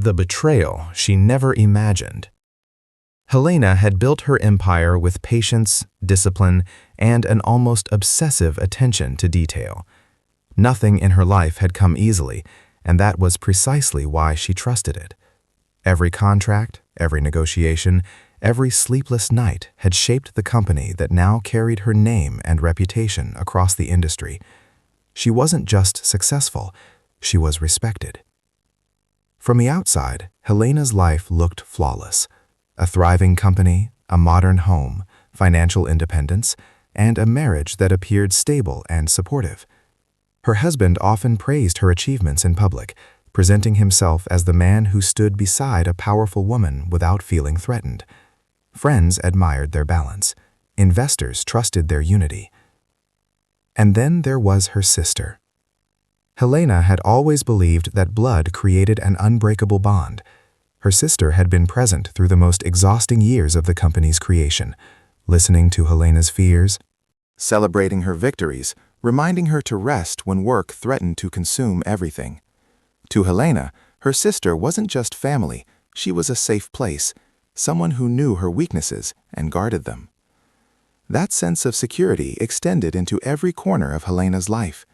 The betrayal she never imagined. Helena had built her empire with patience, discipline, and an almost obsessive attention to detail. Nothing in her life had come easily, and that was precisely why she trusted it. Every contract, every negotiation, every sleepless night had shaped the company that now carried her name and reputation across the industry. She wasn't just successful, she was respected. From the outside, Helena's life looked flawless. A thriving company, a modern home, financial independence, and a marriage that appeared stable and supportive. Her husband often praised her achievements in public, presenting himself as the man who stood beside a powerful woman without feeling threatened. Friends admired their balance. Investors trusted their unity. And then there was her sister. Helena had always believed that blood created an unbreakable bond. Her sister had been present through the most exhausting years of the company's creation, listening to Helena's fears, celebrating her victories, reminding her to rest when work threatened to consume everything. To Helena, her sister wasn't just family, she was a safe place, someone who knew her weaknesses and guarded them. That sense of security extended into every corner of Helena's life.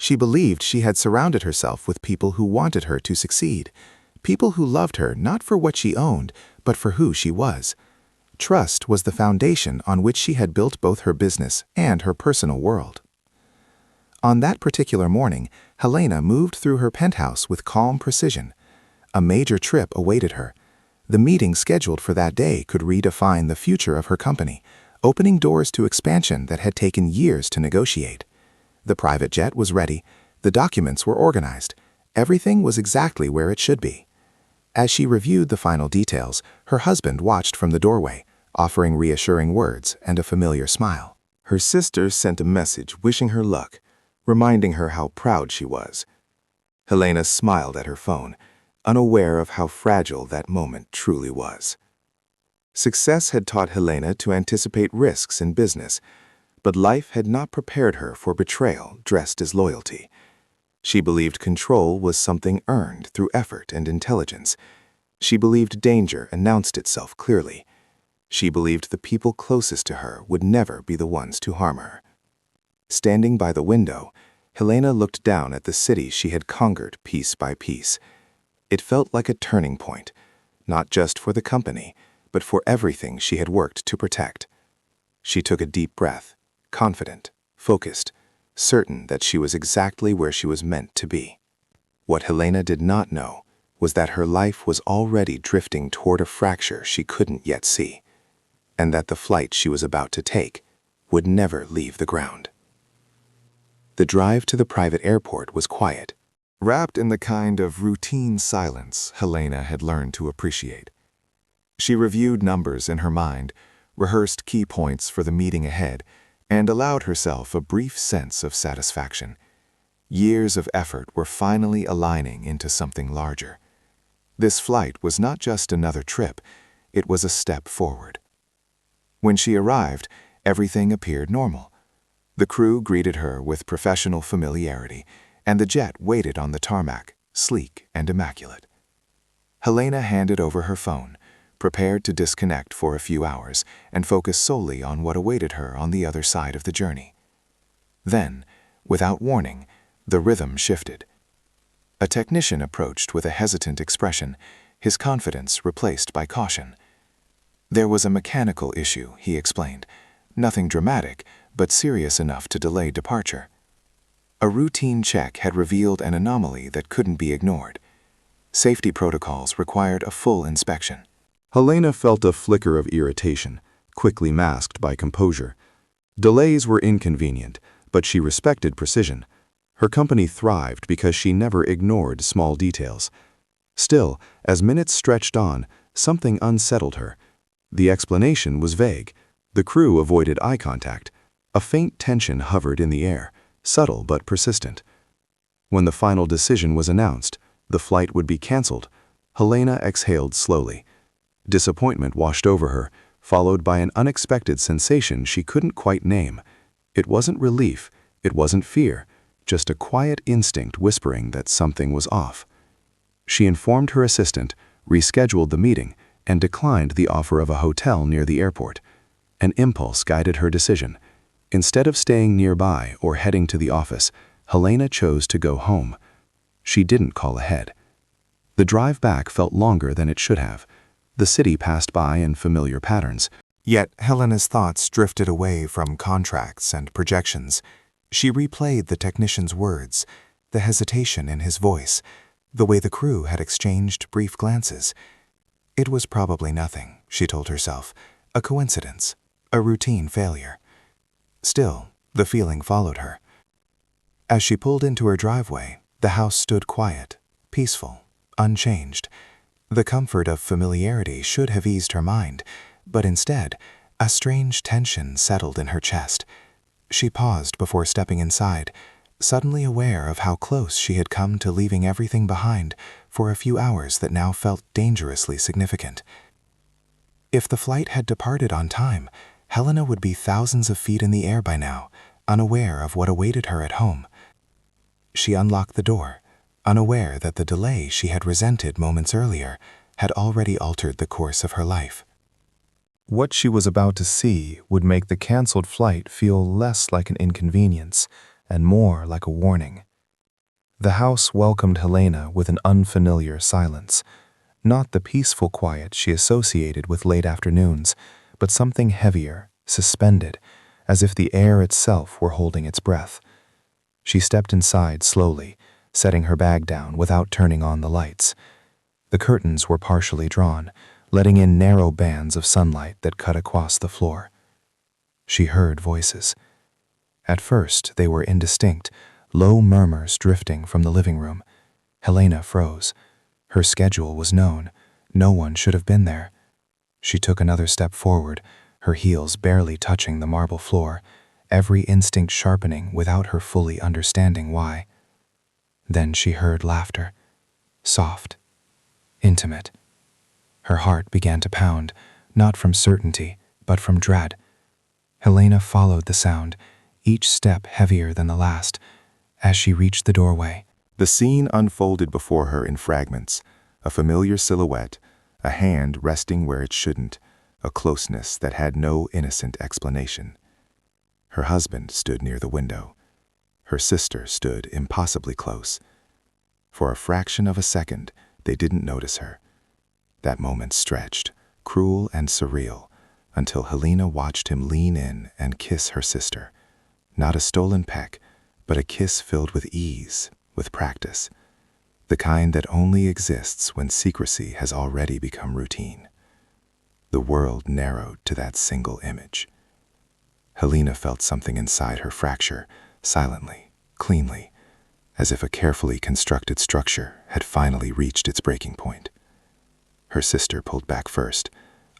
She believed she had surrounded herself with people who wanted her to succeed, people who loved her not for what she owned, but for who she was. Trust was the foundation on which she had built both her business and her personal world. On that particular morning, Helena moved through her penthouse with calm precision. A major trip awaited her. The meeting scheduled for that day could redefine the future of her company, opening doors to expansion that had taken years to negotiate. The private jet was ready, the documents were organized, everything was exactly where it should be. As she reviewed the final details, her husband watched from the doorway, offering reassuring words and a familiar smile. Her sister sent a message wishing her luck, reminding her how proud she was. Helena smiled at her phone, unaware of how fragile that moment truly was. Success had taught Helena to anticipate risks in business, but life had not prepared her for betrayal dressed as loyalty. She believed control was something earned through effort and intelligence. She believed danger announced itself clearly. She believed the people closest to her would never be the ones to harm her. Standing by the window, Helena looked down at the city she had conquered piece by piece. It felt like a turning point, not just for the company, but for everything she had worked to protect. She took a deep breath, confident, focused, certain that she was exactly where she was meant to be. What Helena did not know was that her life was already drifting toward a fracture she couldn't yet see, and that the flight she was about to take would never leave the ground. The drive to the private airport was quiet, wrapped in the kind of routine silence Helena had learned to appreciate. She reviewed numbers in her mind, rehearsed key points for the meeting ahead, and allowed herself a brief sense of satisfaction. Years of effort were finally aligning into something larger. This flight was not just another trip, it was a step forward. When she arrived, everything appeared normal. The crew greeted her with professional familiarity, and the jet waited on the tarmac, sleek and immaculate. Helena handed over her phone, prepared to disconnect for a few hours and focus solely on what awaited her on the other side of the journey. Then, without warning, the rhythm shifted. A technician approached with a hesitant expression, his confidence replaced by caution. There was a mechanical issue, he explained, nothing dramatic, but serious enough to delay departure. A routine check had revealed an anomaly that couldn't be ignored. Safety protocols required a full inspection. Helena felt a flicker of irritation, quickly masked by composure. Delays were inconvenient, but she respected precision. Her company thrived because she never ignored small details. Still, as minutes stretched on, something unsettled her. The explanation was vague. The crew avoided eye contact. A faint tension hovered in the air, subtle but persistent. When the final decision was announced, the flight would be canceled, Helena exhaled slowly. Disappointment washed over her, followed by an unexpected sensation she couldn't quite name. It wasn't relief, it wasn't fear, just a quiet instinct whispering that something was off. She informed her assistant, rescheduled the meeting, and declined the offer of a hotel near the airport. An impulse guided her decision. Instead of staying nearby or heading to the office, Helena chose to go home. She didn't call ahead. The drive back felt longer than it should have. The city passed by in familiar patterns. Yet Helena's thoughts drifted away from contracts and projections. She replayed the technician's words, the hesitation in his voice, the way the crew had exchanged brief glances. It was probably nothing, she told herself, a coincidence, a routine failure. Still, the feeling followed her. As she pulled into her driveway, the house stood quiet, peaceful, unchanged. The comfort of familiarity should have eased her mind, but instead, a strange tension settled in her chest. She paused before stepping inside, suddenly aware of how close she had come to leaving everything behind for a few hours that now felt dangerously significant. If the flight had departed on time, Helena would be thousands of feet in the air by now, unaware of what awaited her at home. She unlocked the door, unaware that the delay she had resented moments earlier had already altered the course of her life. What she was about to see would make the canceled flight feel less like an inconvenience and more like a warning. The house welcomed Helena with an unfamiliar silence, not the peaceful quiet she associated with late afternoons, but something heavier, suspended, as if the air itself were holding its breath. She stepped inside slowly, setting her bag down without turning on the lights. The curtains were partially drawn, letting in narrow bands of sunlight that cut across the floor. She heard voices. At first, they were indistinct, low murmurs drifting from the living room. Helena froze. Her schedule was known. No one should have been there. She took another step forward, her heels barely touching the marble floor, every instinct sharpening without her fully understanding why. Then she heard laughter. Soft. Intimate. Her heart began to pound, not from certainty, but from dread. Helena followed the sound, each step heavier than the last. As she reached the doorway, the scene unfolded before her in fragments, a familiar silhouette, a hand resting where it shouldn't, a closeness that had no innocent explanation. Her husband stood near the window. Her sister stood impossibly close. For a fraction of a second, they didn't notice her. That moment stretched, cruel and surreal, until Helena watched him lean in and kiss her sister. Not a stolen peck, but a kiss filled with ease, with practice. The kind that only exists when secrecy has already become routine. The world narrowed to that single image. Helena felt something inside her fracture, silently, cleanly, as if a carefully constructed structure had finally reached its breaking point. Her sister pulled back first,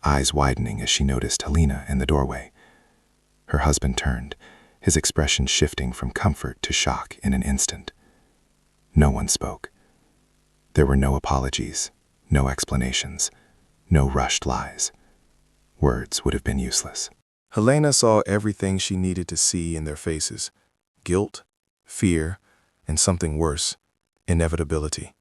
eyes widening as she noticed Helena in the doorway. Her husband turned, his expression shifting from comfort to shock in an instant. No one spoke. There were no apologies, no explanations, no rushed lies. Words would have been useless. Helena saw everything she needed to see in their faces: guilt, fear, and something worse, inevitability.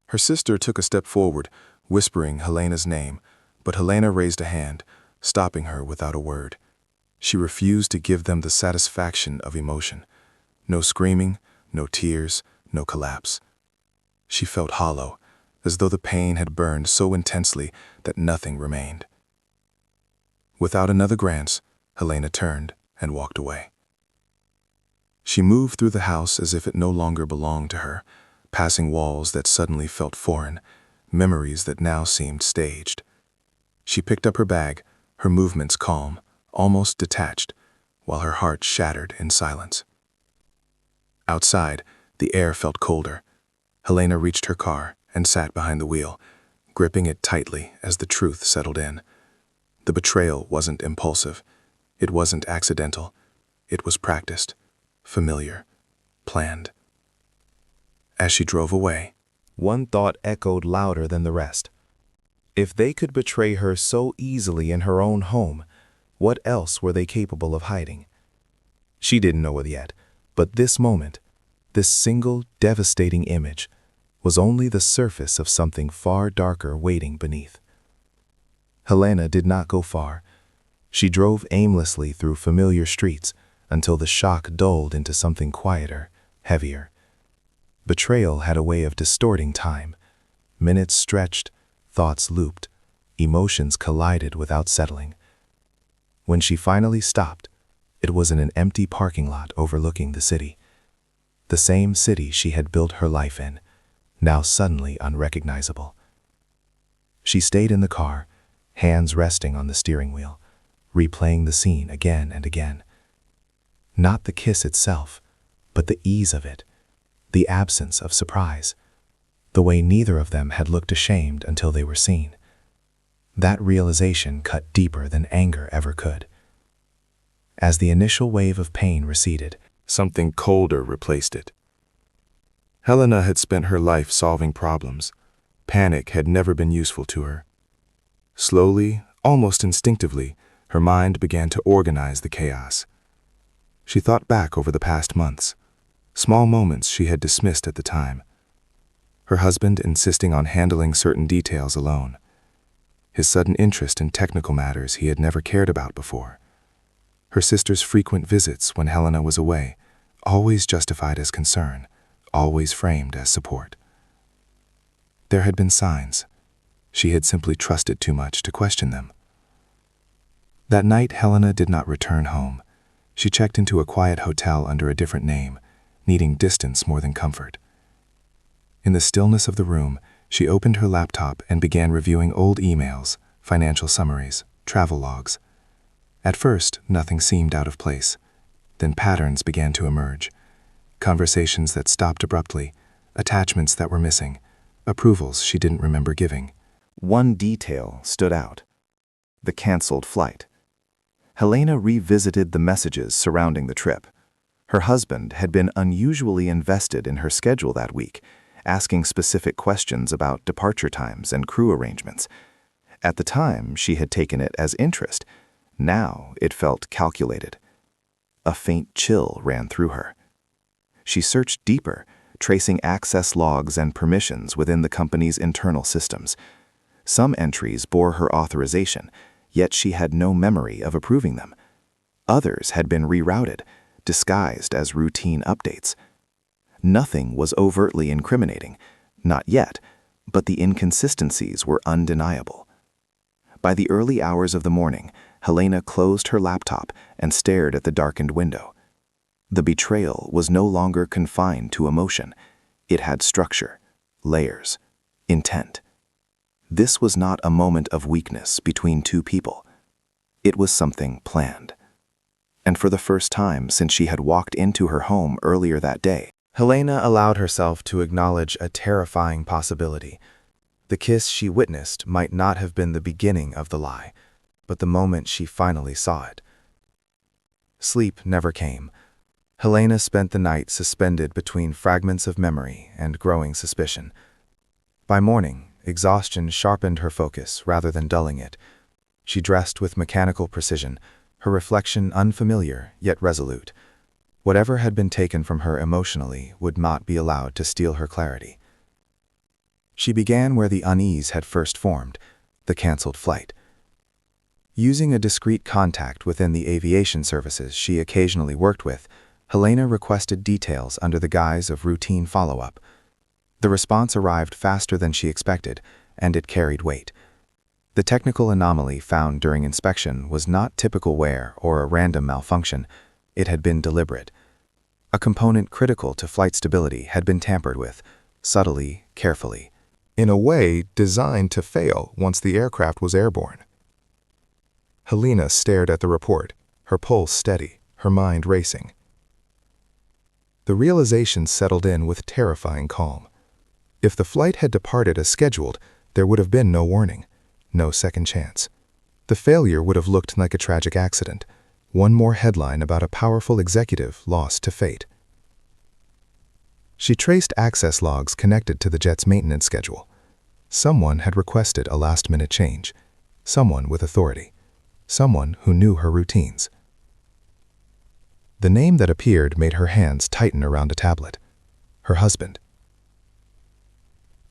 Her sister took a step forward, whispering Helena's name, but Helena raised a hand, stopping her without a word. She refused to give them the satisfaction of emotion. No screaming, no tears, no collapse. She felt hollow, as though the pain had burned so intensely that nothing remained. Without another glance, Helena turned and walked away. She moved through the house as if it no longer belonged to her, passing walls that suddenly felt foreign, memories that now seemed staged. She picked up her bag, her movements calm, almost detached, while her heart shattered in silence. Outside, the air felt colder. Helena reached her car and sat behind the wheel, gripping it tightly as the truth settled in. The betrayal wasn't impulsive. It wasn't accidental. It was practiced, familiar, planned. As she drove away, one thought echoed louder than the rest. If they could betray her so easily in her own home, what else were they capable of hiding? She didn't know it yet, but this moment, this single devastating image, was only the surface of something far darker waiting beneath. Helena did not go far. She drove aimlessly through familiar streets until the shock dulled into something quieter, heavier. Betrayal had a way of distorting time. Minutes stretched, thoughts looped, emotions collided without settling. When she finally stopped, it was in an empty parking lot overlooking the city. The same city she had built her life in, now suddenly unrecognizable. She stayed in the car, hands resting on the steering wheel, replaying the scene again and again. Not the kiss itself, but the ease of it, the absence of surprise, the way neither of them had looked ashamed until they were seen. That realization cut deeper than anger ever could. As the initial wave of pain receded, something colder replaced it. Helena had spent her life solving problems. Panic had never been useful to her. Slowly, almost instinctively, her mind began to organize the chaos. She thought back over the past months, small moments she had dismissed at the time. Her husband insisting on handling certain details alone. His sudden interest in technical matters he had never cared about before. Her sister's frequent visits when Helena was away, always justified as concern, always framed as support. There had been signs. She had simply trusted too much to question them. That night, Helena did not return home. She checked into a quiet hotel under a different name, needing distance more than comfort. In the stillness of the room, she opened her laptop and began reviewing old emails, financial summaries, travel logs. At first, nothing seemed out of place. Then patterns began to emerge. Conversations that stopped abruptly, attachments that were missing, approvals she didn't remember giving. One detail stood out: the canceled flight. Helena revisited the messages surrounding the trip. Her husband had been unusually invested in her schedule that week, asking specific questions about departure times and crew arrangements. At the time, she had taken it as interest. Now it felt calculated. A faint chill ran through her. She searched deeper, tracing access logs and permissions within the company's internal systems. Some entries bore her authorization, yet she had no memory of approving them. Others had been rerouted, disguised as routine updates. Nothing was overtly incriminating, not yet, but the inconsistencies were undeniable. By the early hours of the morning, Helena closed her laptop and stared at the darkened window. The betrayal was no longer confined to emotion. It had structure, layers, intent. This was not a moment of weakness between two people. It was something planned. And for the first time since she had walked into her home earlier that day, Helena allowed herself to acknowledge a terrifying possibility. The kiss she witnessed might not have been the beginning of the lie, but the moment she finally saw it. Sleep never came. Helena spent the night suspended between fragments of memory and growing suspicion. By morning, exhaustion sharpened her focus rather than dulling it. She dressed with mechanical precision, her reflection unfamiliar yet resolute. Whatever had been taken from her emotionally would not be allowed to steal her clarity. She began where the unease had first formed, the canceled flight. Using a discreet contact within the aviation services she occasionally worked with, Helena requested details under the guise of routine follow-up. The response arrived faster than she expected, and it carried weight. The technical anomaly found during inspection was not typical wear or a random malfunction. It had been deliberate. A component critical to flight stability had been tampered with, subtly, carefully, in a way designed to fail once the aircraft was airborne. Helena stared at the report, her pulse steady, her mind racing. The realization settled in with terrifying calm. If the flight had departed as scheduled, there would have been no warning, no second chance. The failure would have looked like a tragic accident, one more headline about a powerful executive lost to fate. She traced access logs connected to the jet's maintenance schedule. Someone had requested a last-minute change, someone with authority, someone who knew her routines. The name that appeared made her hands tighten around a tablet. Her husband.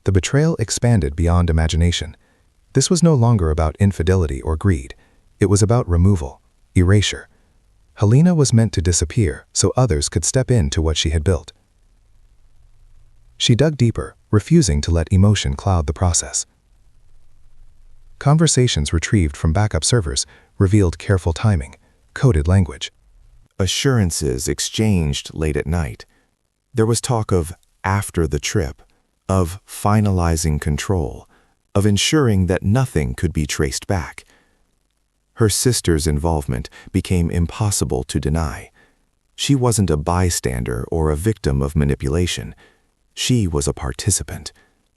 The betrayal expanded beyond imagination. This was no longer about infidelity or greed. It was about removal, erasure. Helena was meant to disappear so others could step into what she had built. She dug deeper, refusing to let emotion cloud the process. Conversations retrieved from backup servers revealed careful timing, coded language. Assurances exchanged late at night. There was talk of after the trip, of finalizing control, of ensuring that nothing could be traced back. Her sister's involvement became impossible to deny. She wasn't a bystander or a victim of manipulation. She was a participant,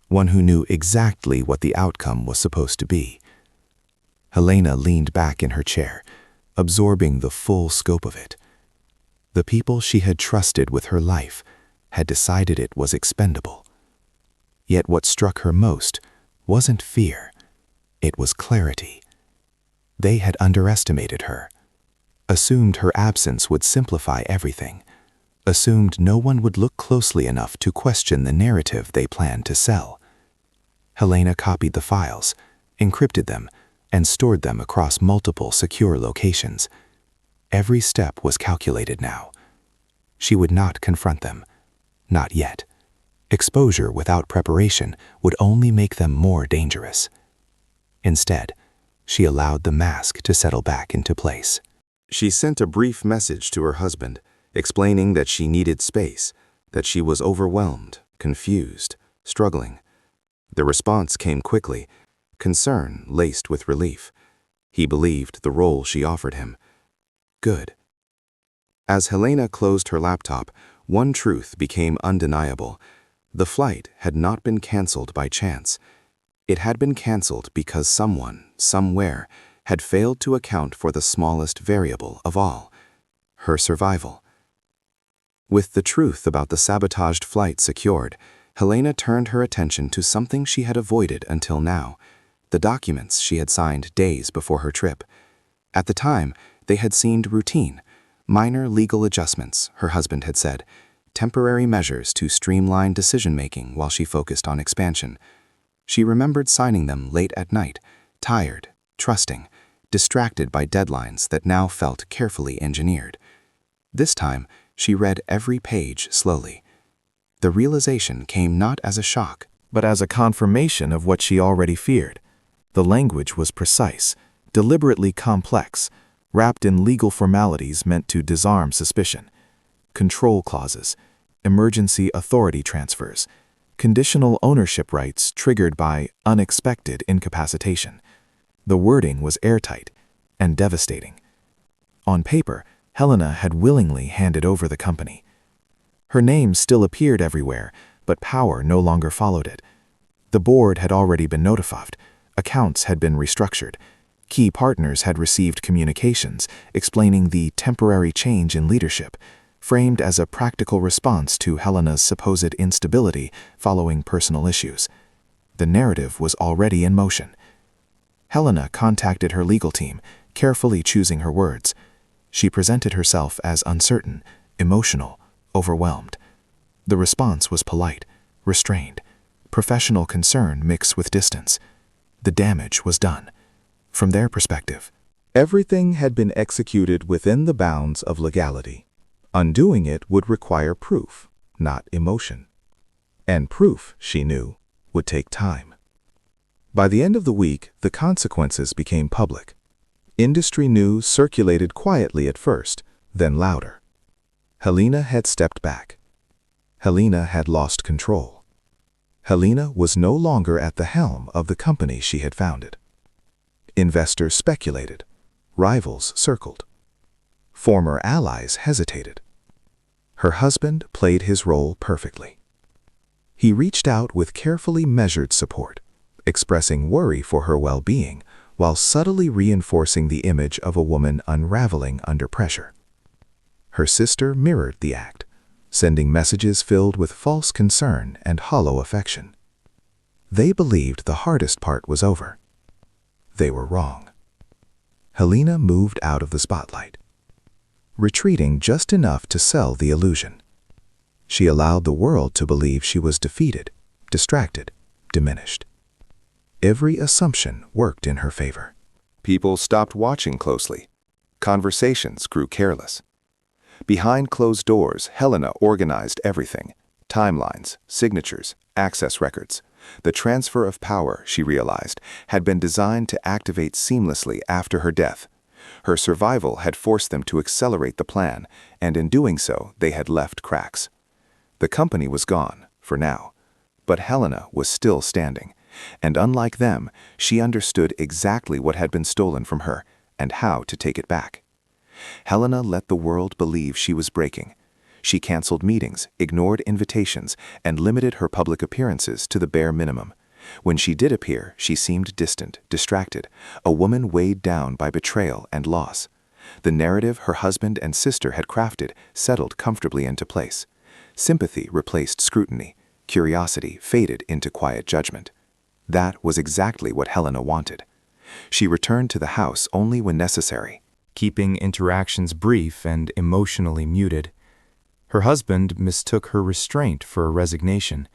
one who knew exactly what the outcome was supposed to be. Helena leaned back in her chair, absorbing the full scope of it. The people she had trusted with her life had decided it was expendable. Yet what struck her most wasn't fear, it was clarity. They had underestimated her, assumed her absence would simplify everything, assumed no one would look closely enough to question the narrative they planned to sell. Helena copied the files, encrypted them, and stored them across multiple secure locations. Every step was calculated now. She would not confront them. Not yet. Exposure without preparation would only make them more dangerous. Instead, she allowed the mask to settle back into place. She sent a brief message to her husband, explaining that she needed space, that she was overwhelmed, confused, struggling. The response came quickly, concern laced with relief. He believed the role she offered him. Good. As Helena closed her laptop, one truth became undeniable. The flight had not been canceled by chance. It had been canceled because someone, somewhere, had failed to account for the smallest variable of all, her survival. With the truth about the sabotaged flight secured, Helena turned her attention to something she had avoided until now, the documents she had signed days before her trip. At the time, they had seemed routine, minor legal adjustments, her husband had said, temporary measures to streamline decision-making while she focused on expansion. She remembered signing them late at night, tired, trusting, distracted by deadlines that now felt carefully engineered. This time, she read every page slowly. The realization came not as a shock, but as a confirmation of what she already feared. The language was precise, deliberately complex, wrapped in legal formalities meant to disarm suspicion. Control clauses, emergency authority transfers, conditional ownership rights triggered by unexpected incapacitation. The wording was airtight and devastating. On paper, Helena had willingly handed over the company. Her name still appeared everywhere, but power no longer followed it. The board had already been notified, accounts had been restructured, key partners had received communications explaining the temporary change in leadership, framed as a practical response to Helena's supposed instability following personal issues. The narrative was already in motion. Helena contacted her legal team, carefully choosing her words. She presented herself as uncertain, emotional, overwhelmed. The response was polite, restrained, professional concern mixed with distance. The damage was done. From their perspective, everything had been executed within the bounds of legality. Undoing it would require proof, not emotion. And proof, she knew, would take time. By the end of the week, the consequences became public. Industry news circulated quietly at first, then louder. Helena had stepped back. Helena had lost control. Helena was no longer at the helm of the company she had founded. Investors speculated. Rivals circled. Former allies hesitated. Her husband played his role perfectly. He reached out with carefully measured support, expressing worry for her well-being while subtly reinforcing the image of a woman unraveling under pressure. Her sister mirrored the act, sending messages filled with false concern and hollow affection. They believed the hardest part was over. They were wrong. Helena moved out of the spotlight, retreating just enough to sell the illusion. She allowed the world to believe she was defeated, distracted, diminished. Every assumption worked in her favor. People stopped watching closely. Conversations grew careless. Behind closed doors, Helena organized everything: timelines, signatures, access records. The transfer of power, she realized, had been designed to activate seamlessly after her death. Her survival had forced them to accelerate the plan, and in doing so, they had left cracks. The company was gone, for now. But Helena was still standing, and unlike them, she understood exactly what had been stolen from her and how to take it back. Helena let the world believe she was breaking. She canceled meetings, ignored invitations, and limited her public appearances to the bare minimum. When she did appear, she seemed distant, distracted, a woman weighed down by betrayal and loss. The narrative her husband and sister had crafted settled comfortably into place. Sympathy replaced scrutiny. Curiosity faded into quiet judgment. That was exactly what Helena wanted. She returned to the house only when necessary, keeping interactions brief and emotionally muted. Her husband mistook her restraint for a resignation.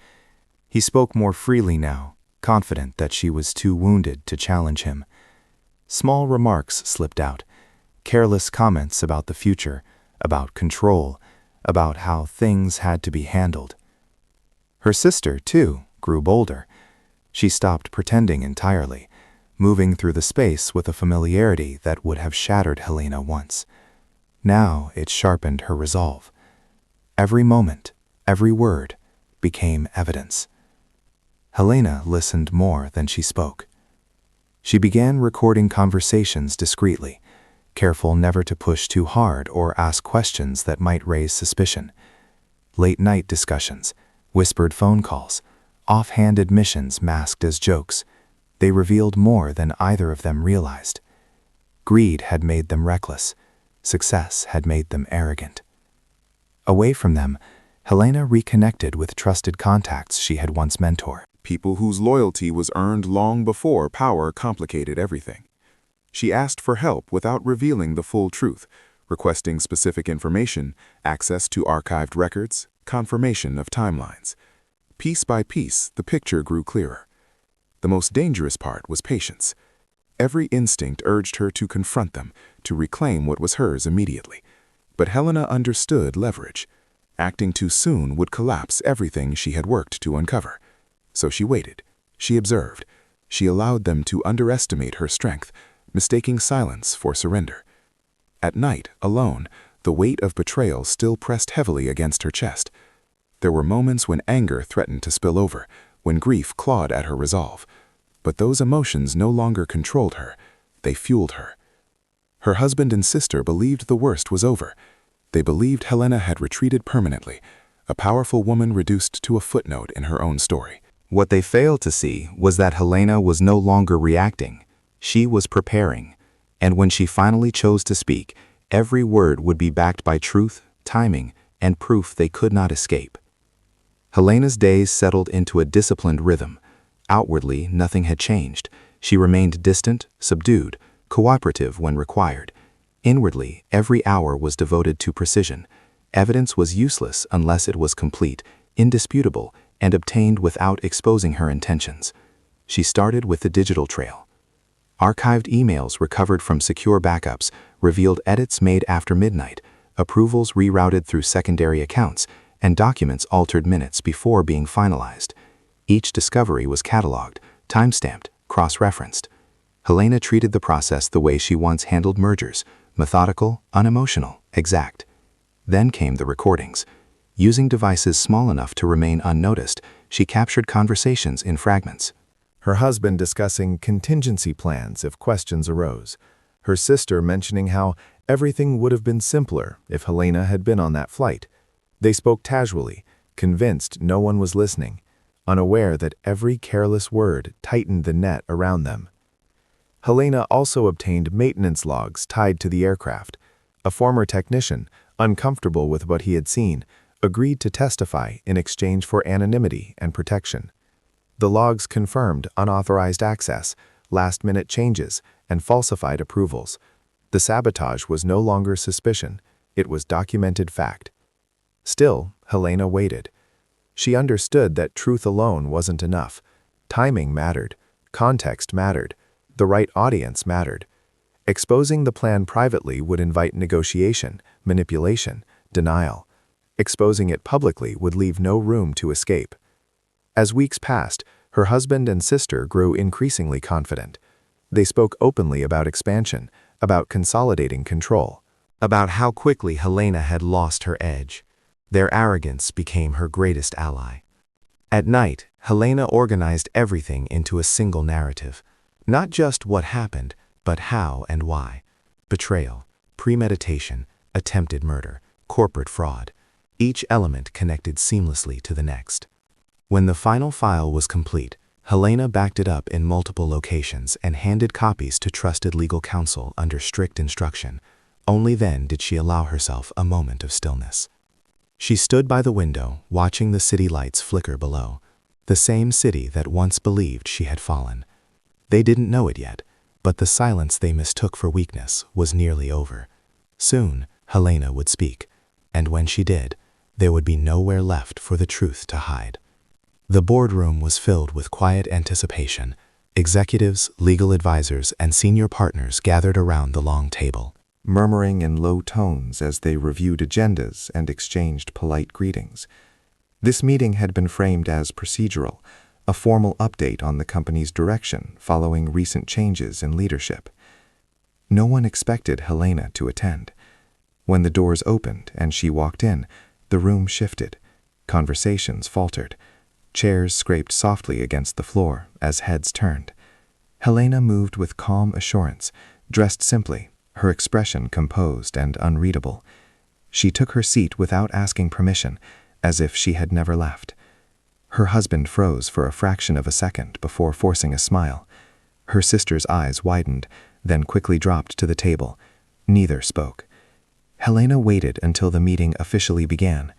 He spoke more freely now, confident that she was too wounded to challenge him. Small remarks slipped out, careless comments about the future, about control, about how things had to be handled. Her sister, too, grew bolder. She stopped pretending entirely, moving through the space with a familiarity that would have shattered Helena once. Now it sharpened her resolve. Every moment, every word, became evidence. Helena listened more than she spoke. She began recording conversations discreetly, careful never to push too hard or ask questions that might raise suspicion. Late-night discussions, whispered phone calls, offhand admissions masked as jokes. They revealed more than either of them realized. Greed had made them reckless. Success had made them arrogant. Away from them, Helena reconnected with trusted contacts she had once mentored. People whose loyalty was earned long before power complicated everything. She asked for help without revealing the full truth, requesting specific information, access to archived records, confirmation of timelines. Piece by piece, the picture grew clearer. The most dangerous part was patience. Every instinct urged her to confront them, to reclaim what was hers immediately. But Helena understood leverage. Acting too soon would collapse everything she had worked to uncover. So she waited. She observed. She allowed them to underestimate her strength, mistaking silence for surrender. At night, alone, the weight of betrayal still pressed heavily against her chest. There were moments when anger threatened to spill over, when grief clawed at her resolve. But those emotions no longer controlled her. They fueled her. Her husband and sister believed the worst was over. They believed Helena had retreated permanently, a powerful woman reduced to a footnote in her own story. What they failed to see was that Helena was no longer reacting. She was preparing. And when she finally chose to speak, every word would be backed by truth, timing, and proof they could not escape. Helena's days settled into a disciplined rhythm. Outwardly, nothing had changed. She remained distant, subdued, cooperative when required. Inwardly, every hour was devoted to precision. Evidence was useless unless it was complete, indisputable, and obtained without exposing her intentions. She started with the digital trail. Archived emails recovered from secure backups revealed edits made after midnight, approvals rerouted through secondary accounts, and documents altered minutes before being finalized. Each discovery was cataloged, timestamped, cross-referenced. Helena treated the process the way she once handled mergers, methodical, unemotional, exact. Then came the recordings. Using devices small enough to remain unnoticed, she captured conversations in fragments. Her husband discussing contingency plans if questions arose. Her sister mentioning how everything would have been simpler if Helena had been on that flight. They spoke casually, convinced no one was listening, unaware that every careless word tightened the net around them. Helena also obtained maintenance logs tied to the aircraft. A former technician, uncomfortable with what he had seen, agreed to testify in exchange for anonymity and protection. The logs confirmed unauthorized access, last-minute changes, and falsified approvals. The sabotage was no longer suspicion, it was documented fact. Still, Helena waited. She understood that truth alone wasn't enough. Timing mattered. Context mattered. The right audience mattered. Exposing the plan privately would invite negotiation, manipulation, denial. Exposing it publicly would leave no room to escape. As weeks passed, her husband and sister grew increasingly confident. They spoke openly about expansion, about consolidating control, about how quickly Helena had lost her edge. Their arrogance became her greatest ally. At night, Helena organized everything into a single narrative. Not just what happened, but how and why. Betrayal, premeditation, attempted murder, corporate fraud. Each element connected seamlessly to the next. When the final file was complete, Helena backed it up in multiple locations and handed copies to trusted legal counsel under strict instruction. Only then did she allow herself a moment of stillness. She stood by the window, watching the city lights flicker below, the same city that once believed she had fallen. They didn't know it yet, but the silence they mistook for weakness was nearly over. Soon, Helena would speak, and when she did, there would be nowhere left for the truth to hide. The boardroom was filled with quiet anticipation. Executives, legal advisors, and senior partners gathered around the long table, murmuring in low tones as they reviewed agendas and exchanged polite greetings. This meeting had been framed as procedural, a formal update on the company's direction following recent changes in leadership. No one expected Helena to attend. When the doors opened and she walked in, the room shifted. Conversations faltered. Chairs scraped softly against the floor as heads turned. Helena moved with calm assurance, dressed simply, her expression composed and unreadable. She took her seat without asking permission, as if she had never left. Her husband froze for a fraction of a second before forcing a smile. Her sister's eyes widened, then quickly dropped to the table. Neither spoke. Helena waited until the meeting officially began.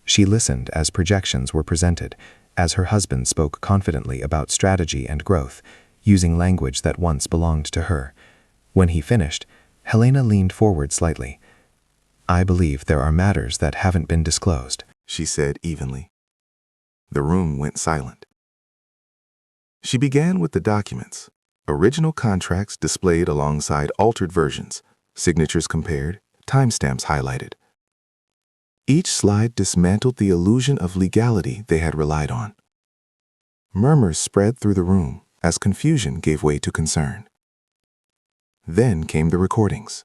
She listened as projections were presented, as her husband spoke confidently about strategy and growth, using language that once belonged to her. When he finished, Helena leaned forward slightly. "I believe there are matters that haven't been disclosed," she said evenly. The room went silent. She began with the documents, original contracts displayed alongside altered versions, signatures compared, timestamps highlighted. Each slide dismantled the illusion of legality they had relied on. Murmurs spread through the room as confusion gave way to concern. Then came the recordings.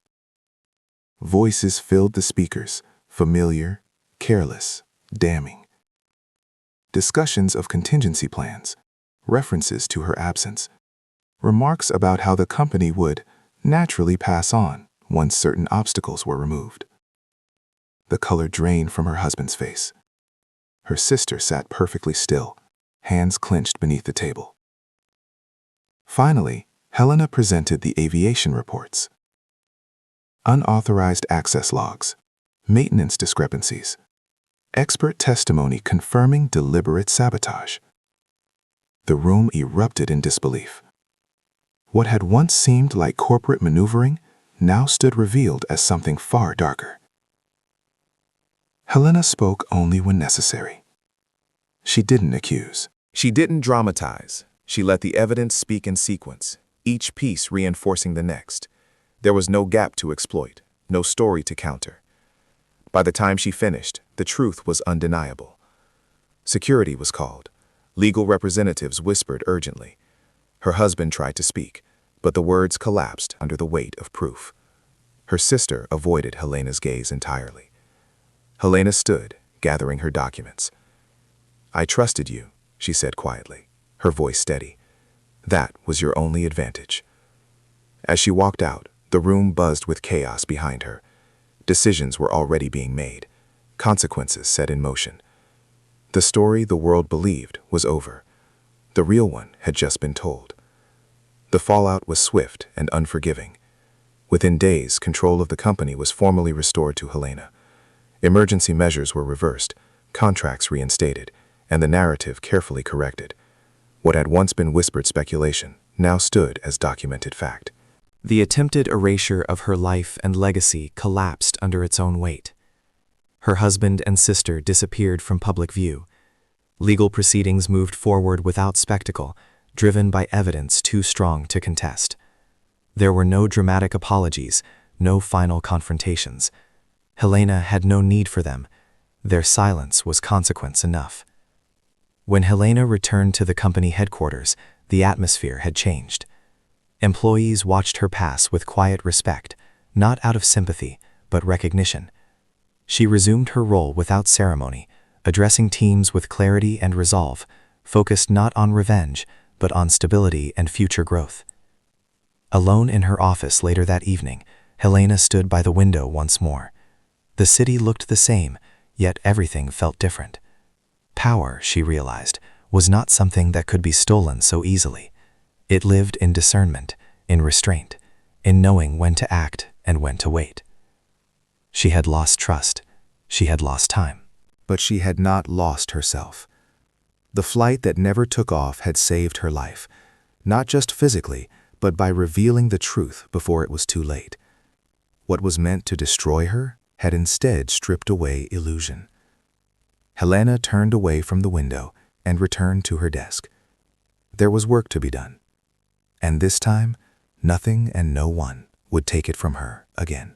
Voices filled the speakers, familiar, careless, damning. Discussions of contingency plans, references to her absence, remarks about how the company would naturally pass on once certain obstacles were removed. The color drained from her husband's face. Her sister sat perfectly still, hands clenched beneath the table. Finally, Helena presented the aviation reports. Unauthorized access logs, maintenance discrepancies, expert testimony confirming deliberate sabotage. The room erupted in disbelief. What had once seemed like corporate maneuvering now stood revealed as something far darker. Helena spoke only when necessary. She didn't accuse. She didn't dramatize. She let the evidence speak in sequence, each piece reinforcing the next. There was no gap to exploit, no story to counter. By the time she finished, the truth was undeniable. Security was called. Legal representatives whispered urgently. Her husband tried to speak, but the words collapsed under the weight of proof. Her sister avoided Helena's gaze entirely. Helena stood, gathering her documents. "I trusted you," she said quietly, her voice steady. "That was your only advantage." As she walked out, the room buzzed with chaos behind her. Decisions were already being made, consequences set in motion. The story the world believed was over. The real one had just been told. The fallout was swift and unforgiving. Within days, control of the company was formally restored to Helena. Emergency measures were reversed, contracts reinstated, and the narrative carefully corrected. What had once been whispered speculation now stood as documented fact. The attempted erasure of her life and legacy collapsed under its own weight. Her husband and sister disappeared from public view. Legal proceedings moved forward without spectacle, driven by evidence too strong to contest. There were no dramatic apologies, no final confrontations. Helena had no need for them. Their silence was consequence enough. When Helena returned to the company headquarters, the atmosphere had changed. Employees watched her pass with quiet respect, not out of sympathy, but recognition. She resumed her role without ceremony, addressing teams with clarity and resolve, focused not on revenge, but on stability and future growth. Alone in her office later that evening, Helena stood by the window once more. The city looked the same, yet everything felt different. Power, she realized, was not something that could be stolen so easily. It lived in discernment, in restraint, in knowing when to act and when to wait. She had lost trust. She had lost time. But she had not lost herself. The flight that never took off had saved her life, not just physically, but by revealing the truth before it was too late. What was meant to destroy her had instead stripped away illusion. Helena turned away from the window and returned to her desk. There was work to be done. And this time, nothing and no one would take it from her again.